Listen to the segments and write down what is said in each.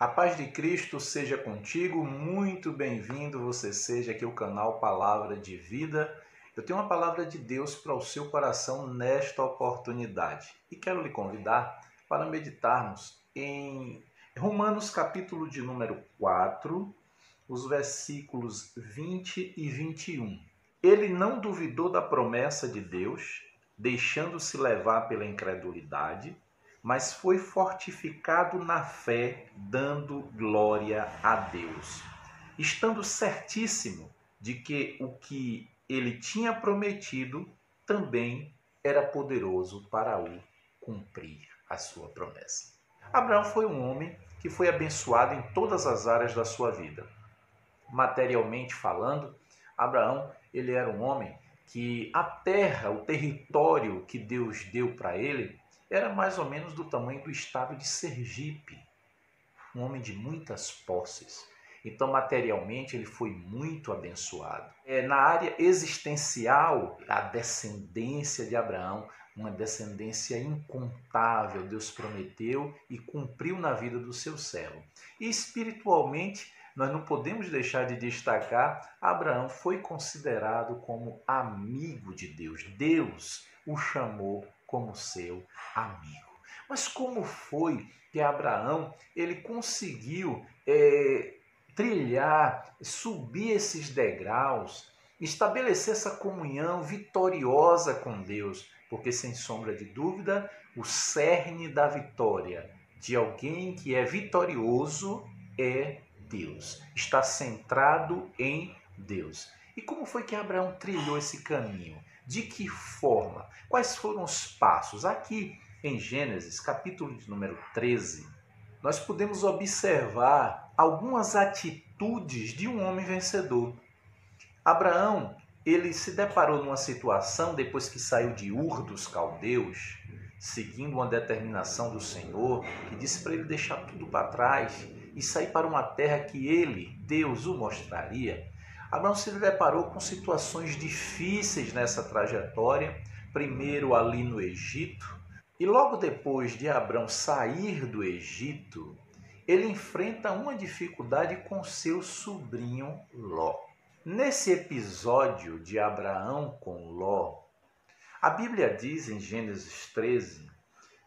A paz de Cristo seja contigo, muito bem-vindo você seja aqui ao canal Palavra de Vida. Eu tenho uma palavra de Deus para o seu coração nesta oportunidade e quero lhe convidar para meditarmos em Romanos capítulo de número 4, os versículos 20 e 21. Ele não duvidou da promessa de Deus, deixando-se levar pela incredulidade, mas foi fortificado na fé, dando glória a Deus, estando certíssimo de que o que ele tinha prometido também era poderoso para o cumprir a sua promessa. Abraão foi um homem que foi abençoado em todas as áreas da sua vida. Materialmente falando, Abraão ele era um homem que a terra, o território que Deus deu para ele, era mais ou menos do tamanho do estado de Sergipe, um homem de muitas posses. Então, materialmente, ele foi muito abençoado. Na área existencial, a descendência de Abraão, uma descendência incontável, Deus prometeu e cumpriu na vida do seu servo. E espiritualmente, nós não podemos deixar de destacar, Abraão foi considerado como amigo de Deus. Deus o chamou como seu amigo. Mas como foi que Abraão ele conseguiu trilhar, subir esses degraus, estabelecer essa comunhão vitoriosa com Deus? Porque, sem sombra de dúvida, o cerne da vitória de alguém que é vitorioso é Deus. Está centrado em Deus. E como foi que Abraão trilhou esse caminho? De que forma? Quais foram os passos? Aqui em Gênesis, capítulo de número 13, nós podemos observar algumas atitudes de um homem vencedor. Abraão, ele se deparou numa situação depois que saiu de Ur dos Caldeus, seguindo uma determinação do Senhor, que disse para ele deixar tudo para trás e sair para uma terra que ele, Deus, o mostraria. Abraão se deparou com situações difíceis nessa trajetória, primeiro ali no Egito, e logo depois de Abraão sair do Egito, ele enfrenta uma dificuldade com seu sobrinho Ló. Nesse episódio de Abraão com Ló, a Bíblia diz em Gênesis 13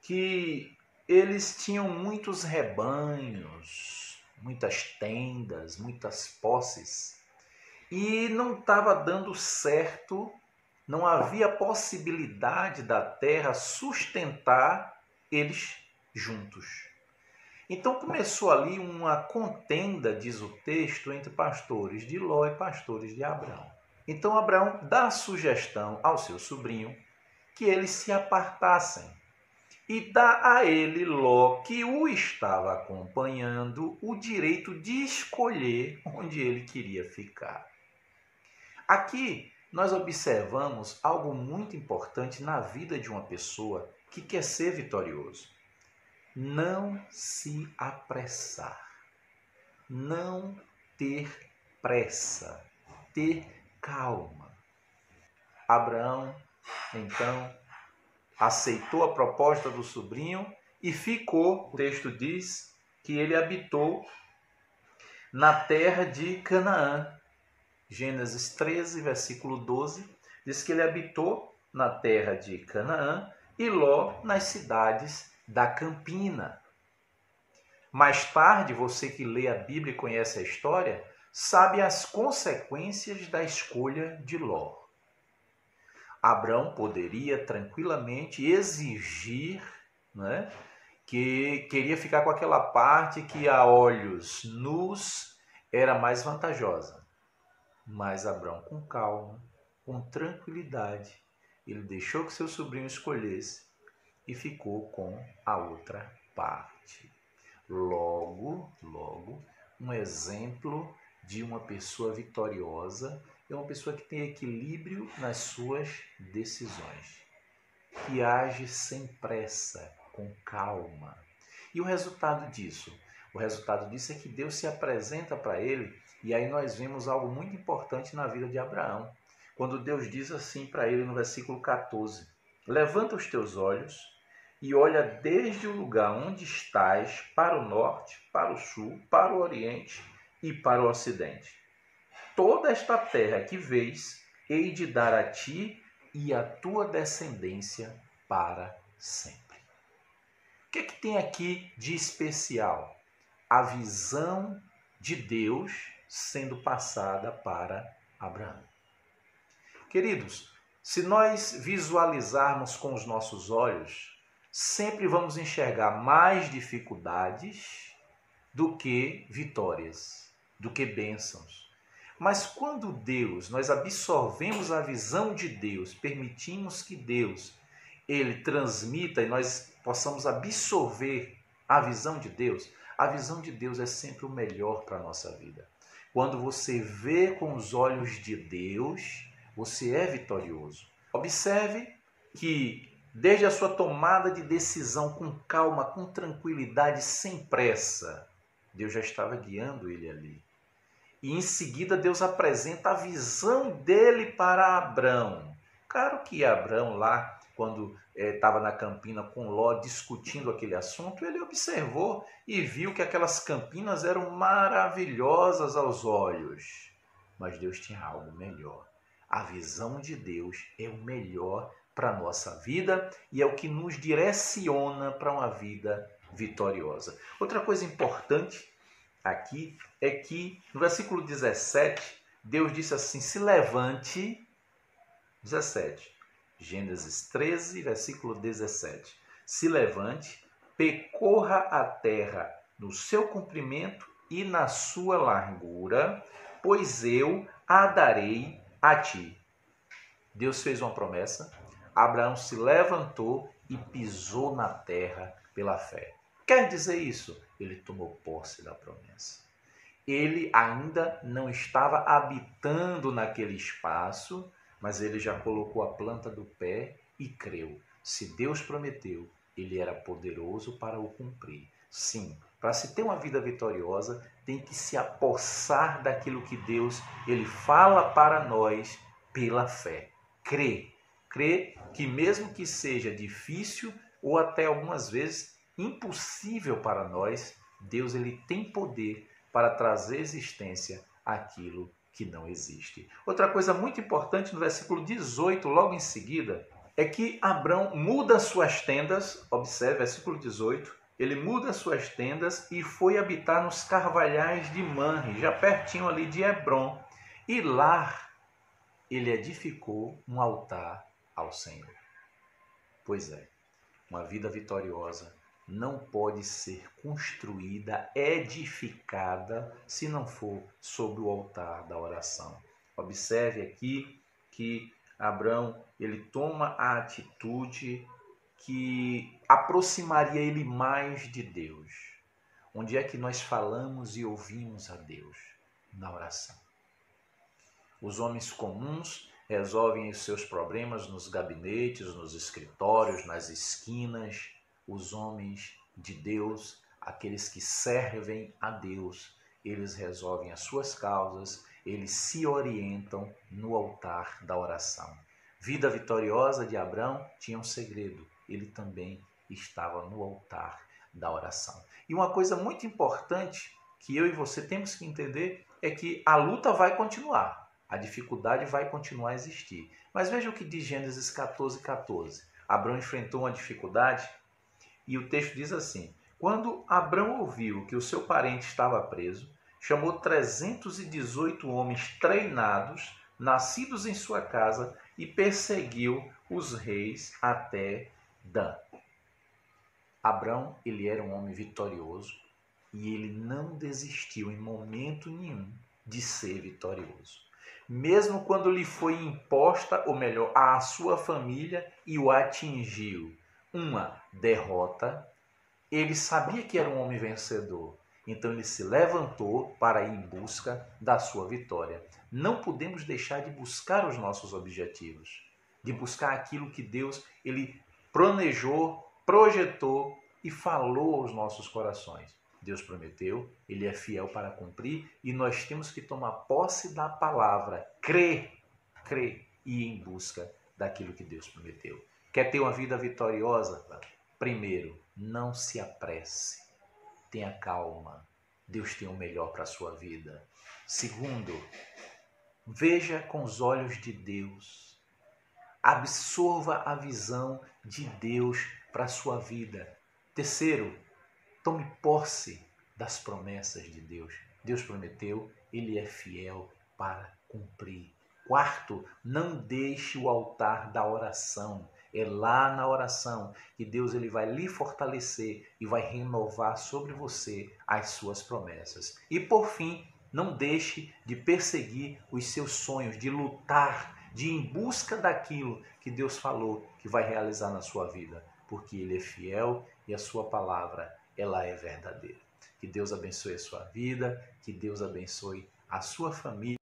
que eles tinham muitos rebanhos, muitas tendas, muitas posses, e não estava dando certo, não havia possibilidade da terra sustentar eles juntos. Então começou ali uma contenda, diz o texto, entre pastores de Ló e pastores de Abraão. Então Abraão dá sugestão ao seu sobrinho que eles se apartassem e dá a ele, Ló, que o estava acompanhando, o direito de escolher onde ele queria ficar. Aqui nós observamos algo muito importante na vida de uma pessoa que quer ser vitorioso. Não se apressar, não ter pressa, ter calma. Abraão, então, aceitou a proposta do sobrinho e ficou, o texto diz, que ele habitou na terra de Canaã. Gênesis 13, versículo 12, diz que ele habitou na terra de Canaã e Ló nas cidades da Campina. Mais tarde, você que lê a Bíblia e conhece a história, sabe as consequências da escolha de Ló. Abraão poderia tranquilamente exigir, né, que queria ficar com aquela parte que a olhos nus era mais vantajosa. Mas Abraão, com calma, com tranquilidade, ele deixou que seu sobrinho escolhesse e ficou com a outra parte. Logo, um exemplo de uma pessoa vitoriosa é uma pessoa que tem equilíbrio nas suas decisões, que age sem pressa, com calma. E o resultado disso? O resultado disso é que Deus se apresenta para ele, e aí nós vemos algo muito importante na vida de Abraão. Quando Deus diz assim para ele no versículo 14, levanta os teus olhos e olha desde o lugar onde estás para o norte, para o sul, para o oriente e para o ocidente. Toda esta terra que vês, hei de dar a ti e à tua descendência para sempre. O que é que tem aqui de especial? A visão de Deus sendo passada para Abraão. Queridos, se nós visualizarmos com os nossos olhos, sempre vamos enxergar mais dificuldades do que vitórias, do que bênçãos. Mas quando nós absorvemos a visão de Deus, permitimos que Deus, ele transmita e nós possamos absorver a visão de Deus é sempre o melhor para a nossa vida. Quando você vê com os olhos de Deus, você é vitorioso. Observe que desde a sua tomada de decisão com calma, com tranquilidade, sem pressa, Deus já estava guiando ele ali. E em seguida Deus apresenta a visão dele para Abrão. Claro que Abrão lá, quando estava na campina com Ló discutindo aquele assunto, ele observou e viu que aquelas campinas eram maravilhosas aos olhos. Mas Deus tinha algo melhor. A visão de Deus é o melhor para a nossa vida e é o que nos direciona para uma vida vitoriosa. Outra coisa importante aqui é que no versículo 17, Deus disse assim, se levante, 17, Gênesis 13, versículo 17, se levante, percorra a terra no seu comprimento e na sua largura, pois eu a darei a ti. Deus fez uma promessa, Abraão se levantou e pisou na terra pela fé. Quer dizer isso? Ele tomou posse da promessa. Ele ainda não estava habitando naquele espaço, mas ele já colocou a planta do pé e creu. Se Deus prometeu, ele era poderoso para o cumprir. Sim, para se ter uma vida vitoriosa, tem que se apossar daquilo que Deus ele fala para nós pela fé. Crer que mesmo que seja difícil ou até algumas vezes impossível para nós, Deus ele tem poder para trazer existência àquilo que não existe. Outra coisa muito importante no versículo 18, logo em seguida, é que Abrão muda suas tendas, observe, versículo 18, ele muda suas tendas e foi habitar nos carvalhais de Manre, já pertinho ali de Hebrom, e lá ele edificou um altar ao Senhor. Pois é, uma vida vitoriosa não pode ser construída, edificada, se não for sobre o altar da oração. Observe aqui que Abrão ele toma a atitude que aproximaria ele mais de Deus. Onde é que nós falamos e ouvimos a Deus? Na oração. Os homens comuns resolvem os seus problemas nos gabinetes, nos escritórios, nas esquinas. Os homens de Deus, aqueles que servem a Deus, eles resolvem as suas causas, eles se orientam no altar da oração. Vida vitoriosa de Abrão tinha um segredo, ele também estava no altar da oração. E uma coisa muito importante que eu e você temos que entender é que a luta vai continuar, a dificuldade vai continuar a existir. Mas veja o que diz Gênesis 14:14. Abrão enfrentou uma dificuldade e o texto diz assim: quando Abrão ouviu que o seu parente estava preso, chamou 318 homens treinados, nascidos em sua casa, e perseguiu os reis até Dan. Abrão, ele era um homem vitorioso e ele não desistiu em momento nenhum de ser vitorioso. Mesmo quando lhe foi imposta, ou melhor, à sua família e o atingiu uma derrota, ele sabia que era um homem vencedor. Então ele se levantou para ir em busca da sua vitória. Não podemos deixar de buscar os nossos objetivos, de buscar aquilo que Deus ele planejou, projetou e falou aos nossos corações. Deus prometeu, ele é fiel para cumprir e nós temos que tomar posse da palavra, crer e ir em busca daquilo que Deus prometeu. Quer ter uma vida vitoriosa? Primeiro, não se apresse. Tenha calma. Deus tem o melhor para a sua vida. Segundo, veja com os olhos de Deus. Absorva a visão de Deus para a sua vida. Terceiro, tome posse das promessas de Deus. Deus prometeu, Ele é fiel para cumprir. Quarto, não deixe o altar da oração. É lá na oração que Deus ele vai lhe fortalecer e vai renovar sobre você as suas promessas. E por fim, não deixe de perseguir os seus sonhos, de lutar, de ir em busca daquilo que Deus falou que vai realizar na sua vida, porque Ele é fiel e a sua palavra ela é verdadeira. Que Deus abençoe a sua vida, que Deus abençoe a sua família.